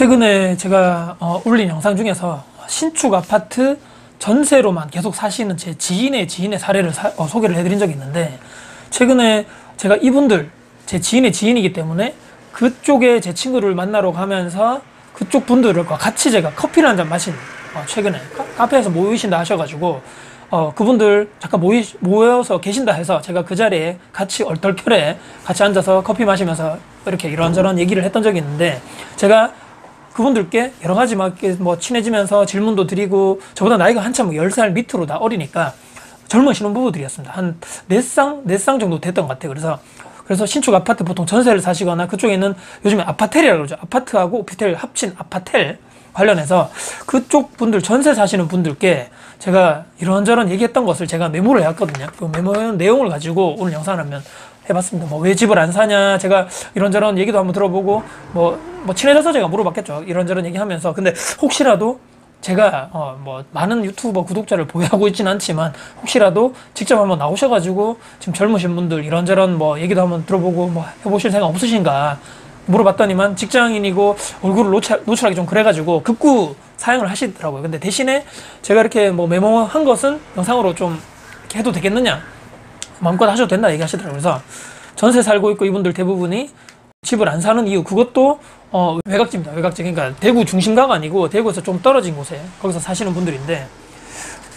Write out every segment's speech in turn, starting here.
최근에 제가 올린 영상 중에서 신축 아파트 전세로만 계속 사시는 제 지인의 사례를 소개를 해드린 적이 있는데, 최근에 제가 이분들 제 지인의 지인이기 때문에 그쪽에 제 친구를 만나러 가면서 그쪽 분들과 같이 제가 커피를 한 잔 마신, 최근에 카페에서 모이신다 하셔가지고 그분들 잠깐 모여서 계신다 해서 제가 그 자리에 같이 얼떨결에 같이 앉아서 커피 마시면서 이렇게 이런저런 얘기를 했던 적이 있는데, 제가 그분들께 여러 가지 막 뭐 친해지면서 질문도 드리고, 저보다 나이가 한참 10살 밑으로 다 어리니까 젊은 신혼부부들이었습니다. 한 4쌍 정도 됐던 것 같아요. 그래서 신축 아파트 보통 전세를 사시거나 그쪽에 있는, 요즘에 아파텔이라고 그러죠. 아파트하고 오피스텔 합친 아파텔 관련해서 그쪽 분들, 전세 사시는 분들께 제가 이런저런 얘기했던 것을 제가 메모를 해왔거든요. 그 메모한 내용을 가지고 오늘 영상을 한번 해봤습니다. 뭐 왜 집을 안 사냐, 제가 이런저런 얘기도 한번 들어보고, 뭐 친해져서 제가 물어봤겠죠. 이런저런 얘기하면서. 근데 혹시라도 제가 뭐 많은 유튜버 구독자를 보유하고 있지는 않지만, 혹시라도 직접 한번 나오셔가지고 지금 젊으신 분들 이런저런 뭐 얘기도 한번 들어보고 뭐 해보실 생각 없으신가 물어봤더니만, 직장인이고 얼굴을 노출하기 좀 그래가지고 극구 사양을 하시더라고요. 근데 대신에 제가 이렇게 뭐 메모한 것은 영상으로 좀 이렇게 해도 되겠느냐, 마음껏 하셔도 된다 얘기하시더라고요. 그래서 전세 살고 있고 이분들 대부분이 집을 안 사는 이유, 그것도 외곽집입니다. 외곽집. 그러니까 대구 중심가가 아니고 대구에서 좀 떨어진 곳에 거기서 사시는 분들인데,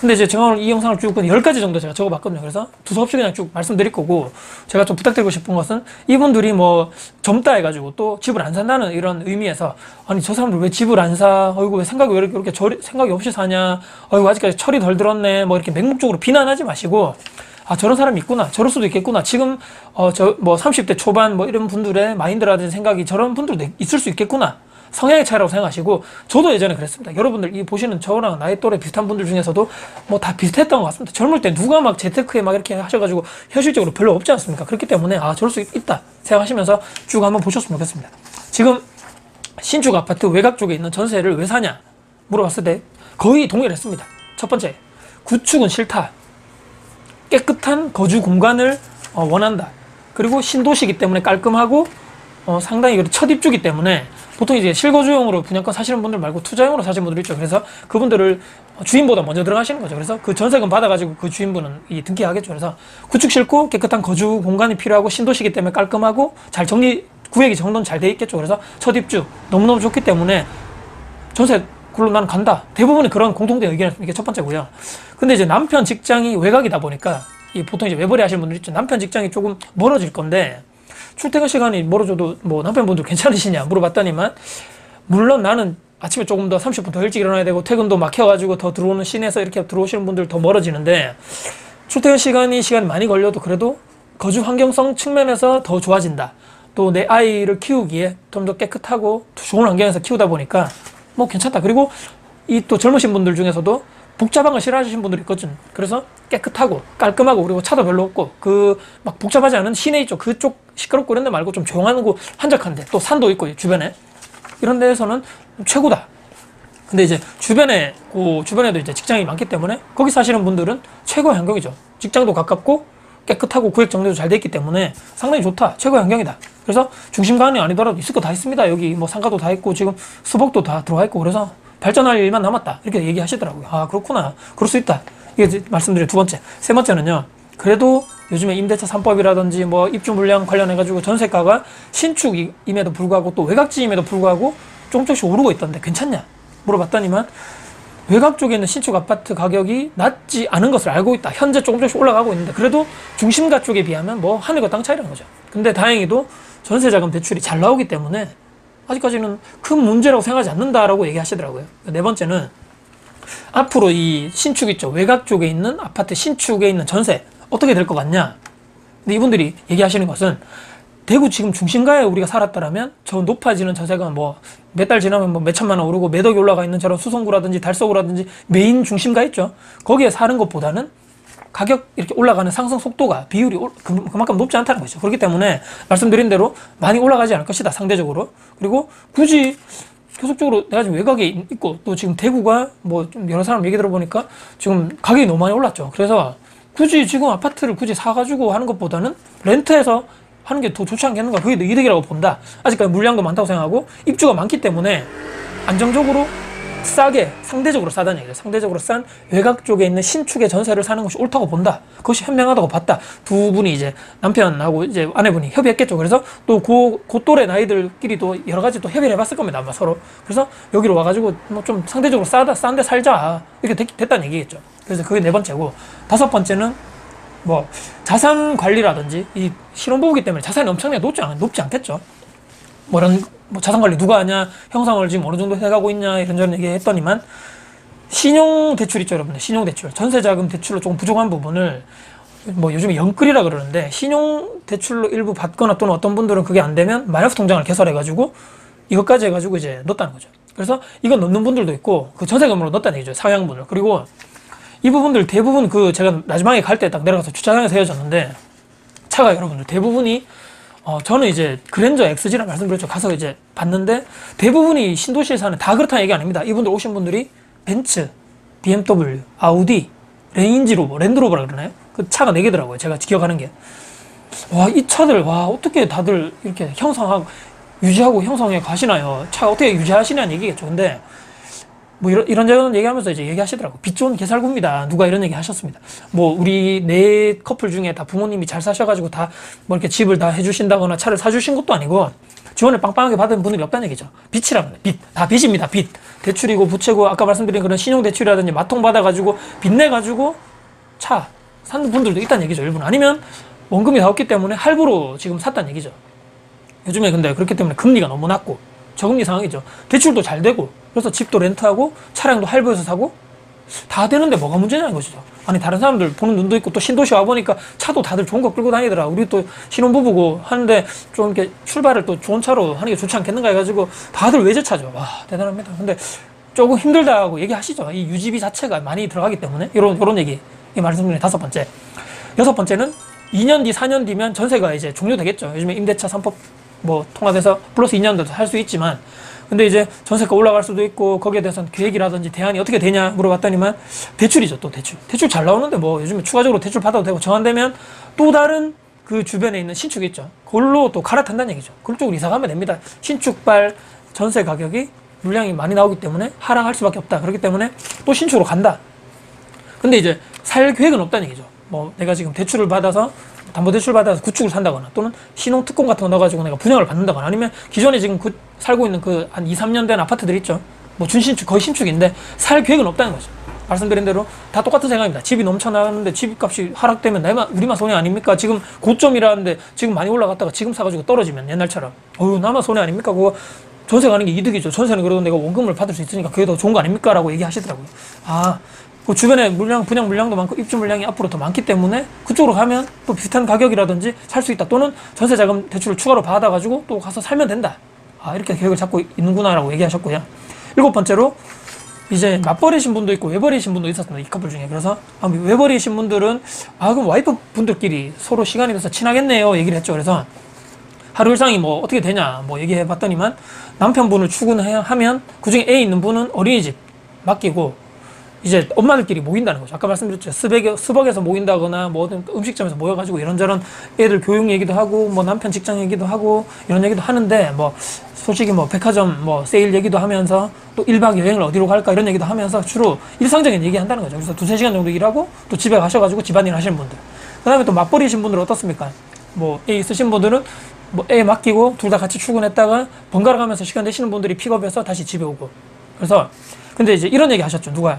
근데 이제 제가 오늘 이 영상을 쭉 10가지 정도 제가 적어봤거든요. 그래서 두서없이 그냥 쭉 말씀드릴 거고, 제가 좀 부탁드리고 싶은 것은, 이분들이 뭐 젊다 해가지고 또 집을 안 산다는 이런 의미에서, 아니 저 사람들 왜 집을 안 사? 어이구 왜 생각이 왜 이렇게 생각이 없이 사냐? 어이구 아직까지 철이 덜 들었네? 뭐 이렇게 맹목적으로 비난하지 마시고, 아 저런 사람이 있구나, 저럴 수도 있겠구나, 지금 저 뭐 30대 초반 뭐 이런 분들의 마인드라든지 생각이 저런 분들도 있을 수 있겠구나, 성향의 차이라고 생각하시고, 저도 예전에 그랬습니다. 여러분들 이 보시는 저랑 나이 또래 비슷한 분들 중에서도 뭐 다 비슷했던 것 같습니다. 젊을 때 누가 막 재테크에 막 이렇게 하셔가지고 현실적으로 별로 없지 않습니까? 그렇기 때문에 아 저럴 수 있다 생각하시면서 쭉 한번 보셨으면 좋겠습니다. 지금 신축 아파트 외곽 쪽에 있는 전세를 왜 사냐 물어봤을 때 거의 동일했습니다. 첫 번째, 구축은 싫다, 깨끗한 거주 공간을 원한다, 그리고 신도시이기 때문에 깔끔하고 상당히 첫 입주기 때문에, 보통 이제 실거주용으로 분양권 사시는 분들 말고 투자용으로 사시는 분들 있죠. 그래서 그분들을 주인보다 먼저 들어가시는 거죠. 그래서 그 전세금 받아가지고 그 주인분은 등기하겠죠. 그래서 구축 싫고 깨끗한 거주 공간이 필요하고 신도시이기 때문에 깔끔하고 잘 구역이 정돈 잘 돼 있겠죠. 그래서 첫 입주 너무너무 좋기 때문에 전세 그걸로 나는 간다. 대부분이 그런 공통된 의견이, 이게 첫 번째고요. 근데 이제 남편 직장이 외곽이다 보니까, 보통 이제 외벌이 하시는 분들 있죠. 남편 직장이 조금 멀어질 건데, 출퇴근 시간이 멀어져도 뭐 남편분들 괜찮으시냐 물어봤더니만, 물론 나는 아침에 조금 더 30분 더 일찍 일어나야 되고 퇴근도 막혀가지고 더 들어오는 시내에서 이렇게 들어오시는 분들 더 멀어지는데, 출퇴근 시간이 많이 걸려도 그래도 거주 환경성 측면에서 더 좋아진다. 또 내 아이를 키우기에 좀 더 깨끗하고 좋은 환경에서 키우다 보니까 뭐 괜찮다. 그리고 이 또 젊으신 분들 중에서도 복잡한 거 싫어하시는 분들이 있거든. 그래서 깨끗하고 깔끔하고, 그리고 차도 별로 없고 그 막 복잡하지 않은 시내 있죠. 그쪽 시끄럽고 이런 데 말고 좀 조용한 거, 한적한데 또 산도 있고 주변에 이런 데에서는 최고다. 근데 이제 주변에도 이제 직장이 많기 때문에 거기 사시는 분들은 최고의 환경이죠. 직장도 가깝고 깨끗하고 구획 정리도 잘 돼 있기 때문에 상당히 좋다, 최고의 환경이다. 그래서 중심가는 아니더라도 있을 거 다 있습니다. 여기 뭐 상가도 다 있고 지금 수복도 다 들어와 있고, 그래서 발전할 일만 남았다 이렇게 얘기하시더라고요. 아 그렇구나, 그럴 수 있다. 이게 말씀드린 두 번째. 세 번째는요, 그래도 요즘에 임대차 3법이라든지 뭐 입주 물량 관련해가지고 전세가가 신축임에도 불구하고 또 외곽지임에도 불구하고 조금씩 오르고 있던데 괜찮냐 물어봤더니만, 외곽 쪽에 있는 신축 아파트 가격이 낮지 않은 것을 알고 있다. 현재 조금씩 올라가고 있는데 그래도 중심가 쪽에 비하면 뭐 하늘과 땅 차이라는 거죠. 근데 다행히도 전세자금 대출이 잘 나오기 때문에 아직까지는 큰 문제라고 생각하지 않는다라고 얘기하시더라고요. 네 번째는, 앞으로 이 신축 있죠, 외곽 쪽에 있는 아파트 신축에 있는 전세 어떻게 될 것 같냐. 근데 이분들이 얘기하시는 것은, 대구 지금 중심가에 우리가 살았다라면 저 높아지는 전세가 뭐 몇 달 지나면 뭐 몇천만 원 오르고 매덕이 올라가 있는 저런 수성구라든지 달서구라든지 메인 중심가 있죠. 거기에 사는 것보다는 가격 이렇게 올라가는 상승 속도가, 비율이 그만큼 높지 않다는 거죠. 그렇기 때문에 말씀드린 대로 많이 올라가지 않을 것이다, 상대적으로. 그리고 굳이 계속적으로 내가 지금 외곽에 있고, 또 지금 대구가 뭐 좀 여러 사람 얘기 들어보니까 지금 가격이 너무 많이 올랐죠. 그래서 굳이 지금 아파트를 굳이 사가지고 하는 것보다는 렌트해서 하는 게 더 좋지 않겠는가? 그게 더 이득이라고 본다. 아직까지 물량도 많다고 생각하고 입주가 많기 때문에 안정적으로 싸게, 상대적으로 싸다는 얘기죠. 상대적으로 싼 외곽 쪽에 있는 신축의 전세를 사는 것이 옳다고 본다. 그것이 현명하다고 봤다. 두 분이 이제 남편하고 이제 아내분이 협의했겠죠. 그래서 또 그 또래 나이들끼리 또 여러 가지 또 협의를 해봤을 겁니다. 아마 서로. 그래서 여기로 와가지고 뭐 좀 상대적으로 싼데 살자. 이렇게 됐다는 얘기겠죠. 그래서 그게 네 번째고, 다섯 번째는 뭐 자산 관리라든지 이 신혼부부기 때문에 자산이 엄청나게 높지 않겠죠. 뭐 이런 뭐 자산 관리 누가 하냐, 형상을 지금 어느 정도 해가고 있냐 이런저런 얘기 했더니만 신용 대출 있죠, 여러분들. 신용 대출, 전세자금 대출로 조금 부족한 부분을 뭐 요즘에 영끌이라 그러는데 신용 대출로 일부 받거나 또는 어떤 분들은 그게 안 되면 마이너스 통장을 개설해가지고 이것까지 해가지고 이제 넣었다는 거죠. 그래서 이거 넣는 분들도 있고 그 전세금으로 넣었다는 얘기죠, 사양분을. 그리고 이 부분들 대부분 그 제가 마지막에 갈 때 딱 내려가서 주차장에서 헤어졌는데 차가 여러분들 대부분이 저는 이제 그랜저 XG라 말씀드렸죠. 가서 이제 봤는데 대부분이 신도시에 사는, 다 그렇다는 얘기 아닙니다. 이분들 오신 분들이 벤츠, BMW, 아우디, 레인지로버, 랜드로버라 그러나요? 그 차가 4개더라고요. 제가 기억하는 게. 와, 이 차들, 와, 어떻게 다들 이렇게 유지하고 형성해 가시나요? 차 어떻게 유지하시냐는 얘기겠죠. 근데 뭐 이런저런 얘기하면서 이제 얘기하시더라고. 빚 좋은 개살구입니다. 누가 이런 얘기 하셨습니다. 뭐 우리 네 커플 중에 다 부모님이 잘 사셔가지고 다 뭐 이렇게 집을 다 해주신다거나 차를 사주신 것도 아니고 지원을 빵빵하게 받은 분들이 없다는 얘기죠. 빚이라고 해요. 빚. 다 빚입니다. 빚. 대출이고 부채고 아까 말씀드린 그런 신용대출이라든지 마통 받아가지고 빚내가지고 차 사는 분들도 있다는 얘기죠. 일부는. 아니면 원금이 다 없기 때문에 할부로 지금 샀다는 얘기죠. 요즘에 근데 그렇기 때문에 금리가 너무 낮고 저금리 상황이죠. 대출도 잘 되고 그래서 집도 렌트하고 차량도 할부해서 사고 다 되는데 뭐가 문제냐는 것이죠. 아니 다른 사람들 보는 눈도 있고 또 신도시 와보니까 차도 다들 좋은 거 끌고 다니더라. 우리 또 신혼부부고 하는데 좀 이렇게 출발을 또 좋은 차로 하는 게 좋지 않겠는가 해가지고 다들 외제차죠. 와 대단합니다. 근데 조금 힘들다고 얘기하시죠. 이 유지비 자체가 많이 들어가기 때문에 요런 얘기 말씀드린 다섯 번째. 여섯 번째는 2년 뒤 4년 뒤면 전세가 이제 종료되겠죠. 요즘에 임대차 3법 뭐 통합해서 플러스 2년 더 할 수 있지만 근데 이제 전세가 올라갈 수도 있고 거기에 대해서는 계획이라든지 대안이 어떻게 되냐 물어봤더니만 대출이죠. 또 대출 잘 나오는데 뭐 요즘에 추가적으로 대출 받아도 되고 정 안 되면 또 다른 그 주변에 있는 신축이 있죠. 그걸로 또 갈아탄다는 얘기죠. 그쪽으로 이사 가면 됩니다. 신축발 전세 가격이 물량이 많이 나오기 때문에 하락할 수밖에 없다. 그렇기 때문에 또 신축으로 간다. 근데 이제 살 계획은 없다는 얘기죠. 뭐 내가 지금 대출을 받아서 담보대출 받아서 구축을 산다거나 또는 신혼특공 같은 거 넣어가지고 내가 분양을 받는다거나 아니면 기존에 지금 살고 있는 그 한 2, 3년 된 아파트들 있죠. 뭐 준신축, 거의 신축인데 살 계획은 없다는 거죠. 말씀드린 대로 다 똑같은 생각입니다. 집이 넘쳐나는데 집값이 하락되면 우리만 손해 아닙니까? 지금 고점이라는데 지금 많이 올라갔다가 지금 사가지고 떨어지면 옛날처럼 나만 손해 아닙니까? 그거 전세 가는 게 이득이죠. 전세는 그래도 내가 원금을 받을 수 있으니까 그게 더 좋은 거 아닙니까? 라고 얘기하시더라고요. 그 주변에 분양 물량도 많고 입주 물량이 앞으로 더 많기 때문에 그쪽으로 가면 또 비슷한 가격이라든지 살 수 있다. 또는 전세자금 대출을 추가로 받아가지고 또 가서 살면 된다. 이렇게 계획을 잡고 있는구나라고 얘기하셨고요. 일곱 번째로 이제 맞벌이신 분도 있고 외벌이신 분도 있었습니다. 이 커플 중에. 그래서 외벌이신 분들은 그럼 와이프 분들끼리 서로 시간이 돼서 친하겠네요. 얘기를 했죠. 그래서 하루 일상이 뭐 어떻게 되냐 뭐 얘기해 봤더니만 남편분을 출근하면 그중에 애 있는 분은 어린이집 맡기고 이제 엄마들끼리 모인다는 거죠. 아까 말씀드렸죠. 스벅에서 모인다거나 뭐 음식점에서 모여가지고 이런저런 애들 교육 얘기도 하고 뭐 남편 직장 얘기도 하고 이런 얘기도 하는데 뭐 솔직히 뭐 백화점 뭐 세일 얘기도 하면서 또 1박 여행을 어디로 갈까 이런 얘기도 하면서 주로 일상적인 얘기 한다는 거죠. 그래서 2-3시간 정도 일하고 또 집에 가셔가지고 집안일 하시는 분들. 그 다음에 또 맞벌이신 분들은 어떻습니까? 뭐 애 있으신 분들은 뭐 애 맡기고 둘 다 같이 출근했다가 번갈아 가면서 시간 되시는 분들이 픽업해서 다시 집에 오고. 그래서 근데 이제 이런 얘기 하셨죠. 누가?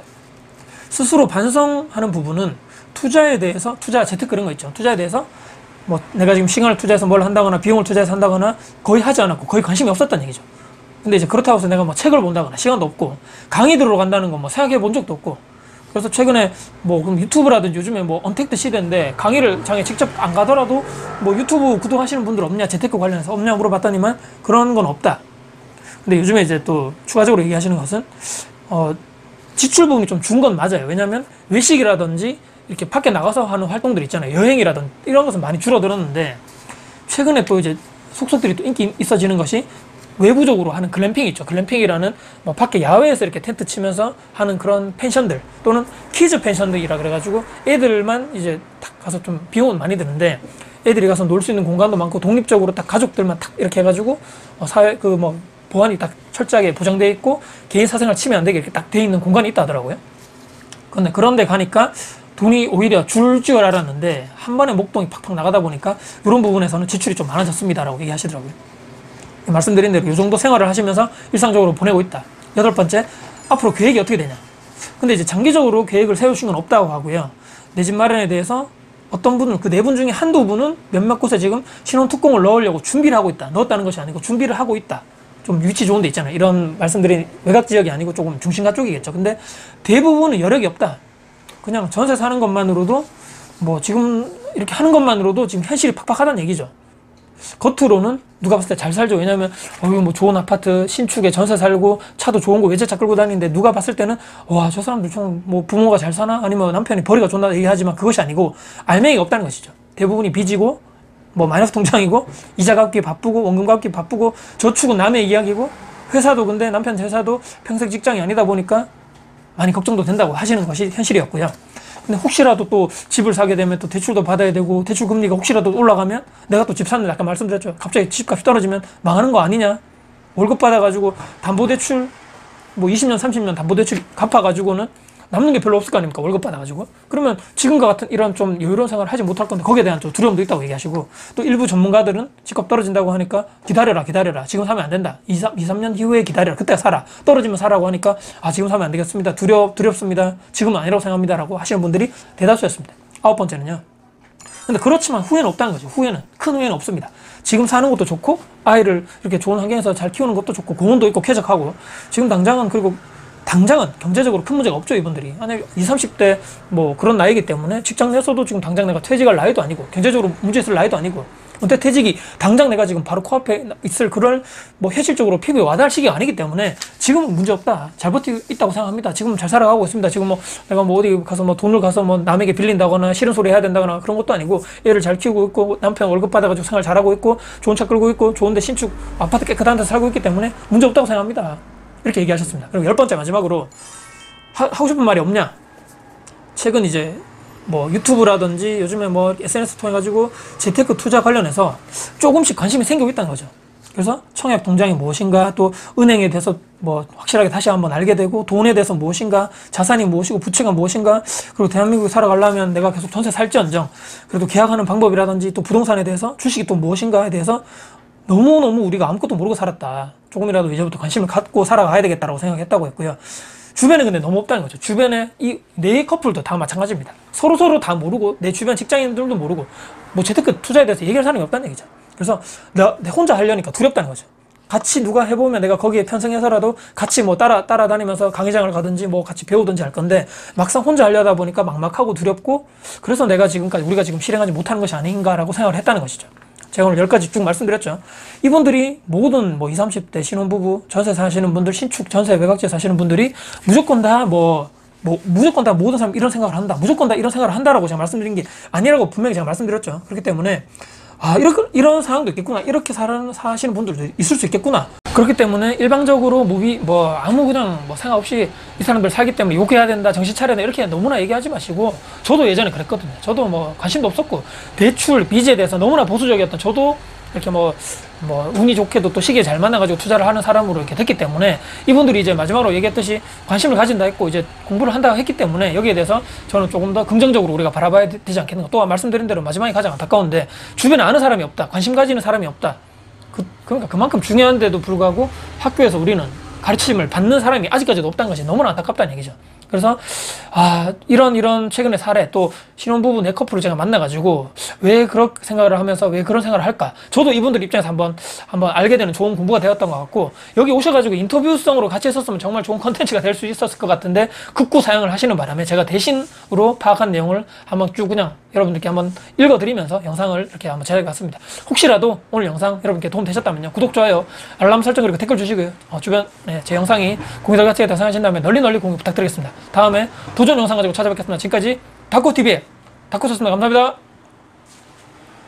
스스로 반성하는 부분은 투자에 대해서, 투자 재테크 그런 거 있죠. 투자에 대해서 뭐 내가 지금 시간을 투자해서 뭘 한다거나 비용을 투자해서 한다거나 거의 하지 않았고 거의 관심이 없었다는 얘기죠. 근데 이제 그렇다고 해서 내가 뭐 책을 본다거나 시간도 없고 강의 들으러 간다는 거 뭐 생각해 본 적도 없고 그래서 최근에 뭐 그럼 유튜브라든지 요즘에 뭐 언택트 시대인데 강의를 장에 직접 안 가더라도 뭐 유튜브 구독하시는 분들 없냐, 재테크 관련해서 없냐 물어봤더니만 그런 건 없다. 근데 요즘에 이제 또 추가적으로 얘기하시는 것은 지출 부분이 좀 준 건 맞아요. 왜냐하면 외식이라든지 이렇게 밖에 나가서 하는 활동들 있잖아요. 여행이라든지 이런 것은 많이 줄어들었는데 최근에 또 이제 속속들이 또 인기 있어지는 것이 외부적으로 하는 글램핑 있죠. 글램핑이라는 뭐 밖에 야외에서 이렇게 텐트 치면서 하는 그런 펜션들 또는 키즈 펜션들이라 그래가지고 애들만 이제 딱 가서 좀 비용은 많이 드는데 애들이 가서 놀 수 있는 공간도 많고 독립적으로 딱 가족들만 탁 이렇게 해가지고 사회 그 뭐 보안이 딱 철저하게 보장되어 있고 개인 사생활 침해 안 되게 이렇게 딱 돼 있는 공간이 있다 하더라고요. 근데 그런데 가니까 돈이 오히려 줄 줄 알았는데 한 번에 목돈이 팍팍 나가다 보니까 이런 부분에서는 지출이 좀 많아졌습니다라고 얘기하시더라고요. 말씀드린 대로 이 정도 생활을 하시면서 일상적으로 보내고 있다. 8번째, 앞으로 계획이 어떻게 되냐. 근데 이제 장기적으로 계획을 세우신 건 없다고 하고요. 내 집 마련에 대해서 어떤 분은 그 4분 중에 한두 분은 몇몇 곳에 지금 신혼 특공을 넣으려고 준비를 하고 있다. 넣었다는 것이 아니고 준비를 하고 있다. 좀 위치 좋은 데 있잖아요. 이런 말씀드린 외곽 지역이 아니고 조금 중심가 쪽이겠죠. 근데 대부분은 여력이 없다. 그냥 전세 사는 것만으로도 뭐 지금 이렇게 하는 것만으로도 지금 현실이 팍팍하다는 얘기죠. 겉으로는 누가 봤을 때 잘 살죠. 왜냐면 뭐 좋은 아파트 신축에 전세 살고 차도 좋은 거 외제차 끌고 다니는데 누가 봤을 때는 와, 저 사람들 좀 뭐 부모가 잘 사나 아니면 남편이 벌이가 좋나 얘기하지만 그것이 아니고 알맹이가 없다는 것이죠. 대부분이 빚이고 뭐 마이너스 통장이고 이자 갚기 바쁘고 원금 갚기 바쁘고 저축은 남의 이야기고 회사도 근데 남편 회사도 평생 직장이 아니다 보니까 많이 걱정도 된다고 하시는 것이 현실이었고요. 근데 혹시라도 또 집을 사게 되면 또 대출도 받아야 되고 대출 금리가 혹시라도 올라가면 내가 또 집 샀는데 아까 말씀드렸죠. 갑자기 집값이 떨어지면 망하는 거 아니냐. 월급 받아가지고 담보대출 뭐 20년 30년 담보대출 갚아가지고는 남는 게 별로 없을 거 아닙니까? 월급 받아가지고. 그러면 지금과 같은 이런 좀 여유로운 생활을 하지 못할 건데 거기에 대한 좀 두려움도 있다고 얘기하시고 또 일부 전문가들은 집값 떨어진다고 하니까 기다려라 지금 사면 안 된다 2, 3년 이후에 기다려라 그때 사라 떨어지면 사라고 하니까 지금 사면 안 되겠습니다 두렵습니다 지금은 아니라고 생각합니다 라고 하시는 분들이 대다수였습니다. 9번째는요. 근데 그렇지만 후회는 없다는 거죠. 큰 후회는 없습니다. 지금 사는 것도 좋고 아이를 이렇게 좋은 환경에서 잘 키우는 것도 좋고 공원도 있고 쾌적하고 지금 당장은 경제적으로 큰 문제가 없죠, 이분들이. 아니, 20, 30대 뭐 그런 나이기 때문에 직장 내에서도 지금 당장 내가 퇴직할 나이도 아니고, 경제적으로 문제 있을 나이도 아니고, 은퇴 퇴직이 당장 내가 지금 바로 코앞에 있을 그럴 뭐 현실적으로 피부에 와닿을 시기가 아니기 때문에 지금은 문제 없다. 잘 버티고 있다고 생각합니다. 지금은 잘 살아가고 있습니다. 지금 뭐 내가 뭐 어디 가서 뭐 돈을 가서 뭐 남에게 빌린다거나 싫은 소리 해야 된다거나 그런 것도 아니고 애를 잘 키우고 있고 남편 월급 받아가지고 생활 잘하고 있고 좋은 차 끌고 있고 좋은데 신축 아파트 깨끗한 데서 살고 있기 때문에 문제 없다고 생각합니다. 이렇게 얘기하셨습니다. 그리고 10번째 마지막으로 하고 싶은 말이 없냐? 최근 이제 뭐 유튜브라든지 요즘에 뭐 SNS 통해 가지고 재테크 투자 관련해서 조금씩 관심이 생기고 있다는 거죠. 그래서 청약 통장이 무엇인가, 또 은행에 대해서 뭐 확실하게 다시 한번 알게 되고, 돈에 대해서 무엇인가, 자산이 무엇이고 부채가 무엇인가, 그리고 대한민국에 살아가려면 내가 계속 전세 살지언정 그래도 계약하는 방법이라든지 또 부동산에 대해서 주식이 또 무엇인가에 대해서 너무너무 우리가 아무것도 모르고 살았다. 조금이라도 이제부터 관심을 갖고 살아가야 되겠다라고 생각했다고 했고요. 주변에 근데 너무 없다는 거죠. 주변에 이 네 커플도 다 마찬가지입니다. 서로서로 다 모르고, 내 주변 직장인들도 모르고, 뭐 재테크 투자에 대해서 얘기할 사람이 없다는 얘기죠. 그래서 내가 혼자 하려니까 두렵다는 거죠. 같이 누가 해보면 내가 거기에 편승해서라도 같이 뭐 따라다니면서 강의장을 가든지 뭐 같이 배우든지 할 건데, 막상 혼자 하려다 보니까 막막하고 두렵고, 그래서 내가 지금까지 우리가 지금 실행하지 못하는 것이 아닌가라고 생각을 했다는 것이죠. 제가 오늘 10가지 쭉 말씀드렸죠. 이분들이 모든 뭐 20, 30대 신혼부부, 전세 사시는 분들, 신축, 전세, 외곽지에 사시는 분들이 무조건 다 무조건 다 모든 사람 이런 생각을 한다. 무조건 다 이런 생각을 한다라고 제가 말씀드린 게 아니라고 분명히 제가 말씀드렸죠. 그렇기 때문에, 이런 상황도 있겠구나. 이렇게 사시는 분들도 있을 수 있겠구나. 그렇기 때문에 일방적으로 아무 그냥 뭐 생각 없이 이 사람들 살기 때문에 욕해야 된다, 정신 차려야 된다, 이렇게 너무나 얘기하지 마시고, 저도 예전에 그랬거든요. 저도 뭐 관심도 없었고, 대출, 빚에 대해서 너무나 보수적이었던 저도 이렇게 운이 좋게도 또 시기에 잘 만나가지고 투자를 하는 사람으로 이렇게 됐기 때문에, 이분들이 이제 마지막으로 얘기했듯이 관심을 가진다 했고, 이제 공부를 한다 했기 때문에 여기에 대해서 저는 조금 더 긍정적으로 우리가 바라봐야 되지 않겠는가. 또 말씀드린 대로 마지막에 가장 안타까운데, 주변에 아는 사람이 없다, 관심 가지는 사람이 없다. 그러니까 그만큼 중요한데도 불구하고 학교에서 우리는 가르침을 받는 사람이 아직까지도 없다는 것이 너무나 안타깝다는 얘기죠. 그래서 이런 최근의 사례, 또 신혼부부 네 커플을 제가 만나가지고 왜 그렇게 생각을 하면서 왜 그런 생각을 할까, 저도 이분들 입장에서 한번 알게 되는 좋은 공부가 되었던 것 같고, 여기 오셔가지고 인터뷰성으로 같이 했었으면 정말 좋은 컨텐츠가 될 수 있었을 것 같은데 극구 사양을 하시는 바람에 제가 대신으로 파악한 내용을 한번 쭉 그냥 여러분들께 한번 읽어드리면서 영상을 이렇게 한번 제작해봤습니다. 혹시라도 오늘 영상 여러분께 도움 되셨다면요, 구독, 좋아요, 알람 설정, 그리고 댓글 주시고요. 주변 제 영상이 공유될 가치가 있다고 생각하신다면 널리 공유 부탁드리겠습니다. 다음에 도전 영상 가지고 찾아뵙겠습니다. 지금까지 다코TV의 다코였습니다. 감사합니다.